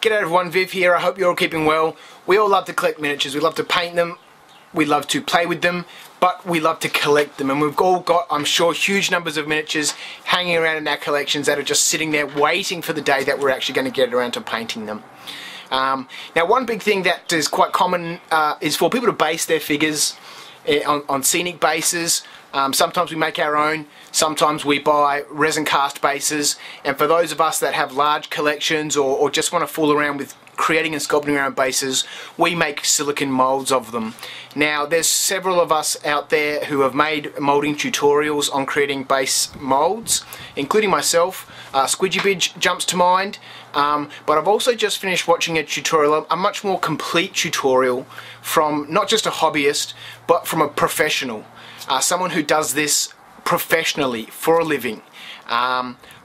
G'day everyone, Viv here. I hope you're all keeping well. We all love to collect miniatures. We love to paint them, we love to play with them, but we love to collect them. And we've all got, I'm sure, huge numbers of miniatures hanging around in our collections that are just sitting there waiting for the day that we're actually going to get around to painting them. Now, one big thing that is quite common is for people to base their figures on scenic bases. Sometimes we make our own, sometimes we buy resin cast bases, and for those of us that have large collections or just want to fool around with creating and sculpting our own bases, we make silicone molds of them. Now, there's several of us out there who have made molding tutorials on creating base molds, including myself. Squidgy Bidge jumps to mind, but I've also just finished watching a tutorial, a much more complete tutorial from not just a hobbyist, but from a professional. Someone who does this professionally for a living,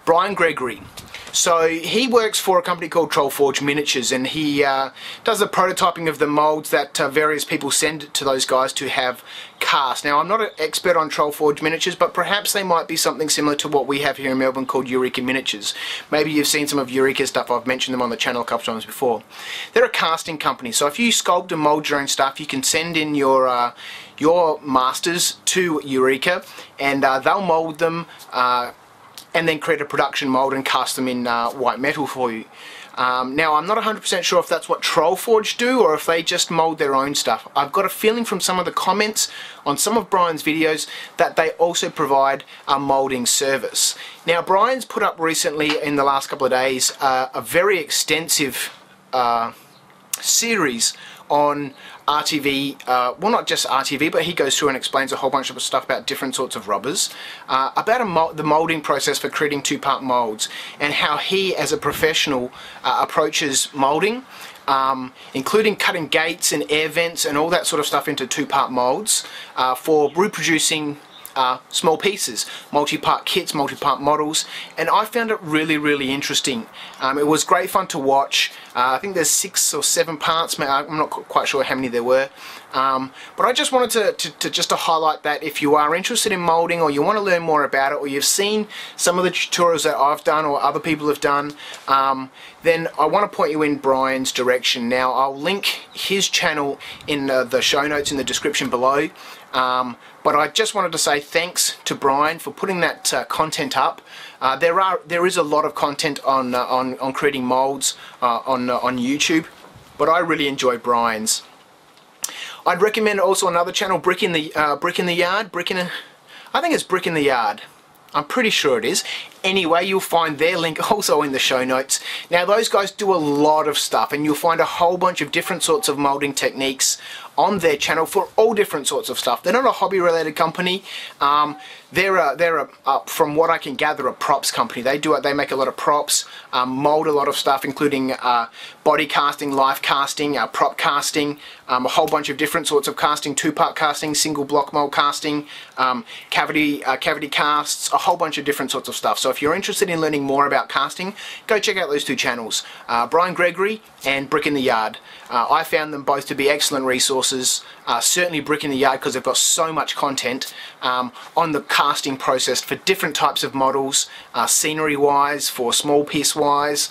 Brian Gregory. So he works for a company called Trollforge Miniatures, and he does the prototyping of the molds that various people send to those guys to have cast. Now, I'm not an expert on Trollforge Miniatures, but perhaps they might be something similar to what we have here in Melbourne called Eureka Miniatures. Maybe you've seen some of Eureka stuff. I've mentioned them on the channel a couple times before. They're a casting company, so if you sculpt and mold your own stuff, you can send in your masters to Eureka, and they'll mold them and then create a production mold and cast them in white metal for you. Now, I'm not 100% sure if that's what Trollforge do or if they just mold their own stuff. I've got a feeling from some of the comments on some of Brian's videos that they also provide a molding service. Now, Brian's put up recently in the last couple of days a very extensive series on RTV, well, not just RTV, but he goes through and explains a whole bunch of stuff about different sorts of rubbers, about the molding process for creating two-part molds, and how he, as a professional, approaches molding, including cutting gates and air vents and all that sort of stuff into two-part molds for reproducing small pieces, multi-part kits, multi-part models, and I found it really, really interesting. It was great fun to watch. I think there's 6 or 7 parts, I'm not quite sure how many there were, but I just wanted to highlight that if you are interested in molding, or you want to learn more about it, or you've seen some of the tutorials that I've done or other people have done, then I want to point you in Brian's direction. Now, I'll link his channel in the show notes in the description below. But I just wanted to say thanks to Brian for putting that content up. There is a lot of content on creating molds on YouTube, but I really enjoy Brian's. I'd recommend also another channel, Brick in the Yard. I think it's Brick in the Yard. I'm pretty sure it is. Anyway, you'll find their link also in the show notes. Now, those guys do a lot of stuff, and you'll find a whole bunch of different sorts of molding techniques on their channel for all different sorts of stuff. They're not a hobby-related company. They're from what I can gather, a props company. They make a lot of props, mold a lot of stuff, including body casting, life casting, prop casting, a whole bunch of different sorts of casting, two-part casting, single block mold casting, cavity casts, a whole bunch of different sorts of stuff. So if you're interested in learning more about casting, go check out those two channels, Brian Gregory and Brick in the Yard. I found them both to be excellent resources, certainly Brick in the Yard because they've got so much content on the casting process for different types of models, scenery-wise, for small piece-wise.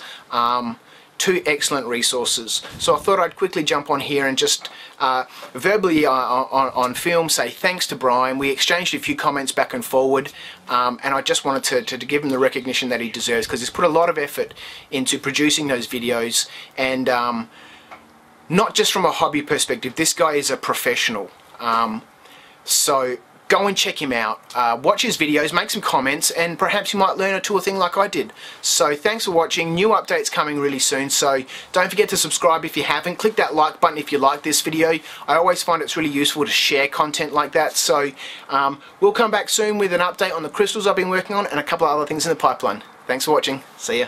Two excellent resources. So I thought I'd quickly jump on here and just verbally on film say thanks to Brian. We exchanged a few comments back and forward, and I just wanted to give him the recognition that he deserves, because he's put a lot of effort into producing those videos, and not just from a hobby perspective. This guy is a professional. So go and check him out, watch his videos, make some comments, and perhaps you might learn a thing like I did. So thanks for watching. New updates coming really soon, so don't forget to subscribe if you haven't. Click that like button if you like this video. I always find it's really useful to share content like that. So we'll come back soon with an update on the crystals I've been working on and a couple of other things in the pipeline. Thanks for watching. See ya.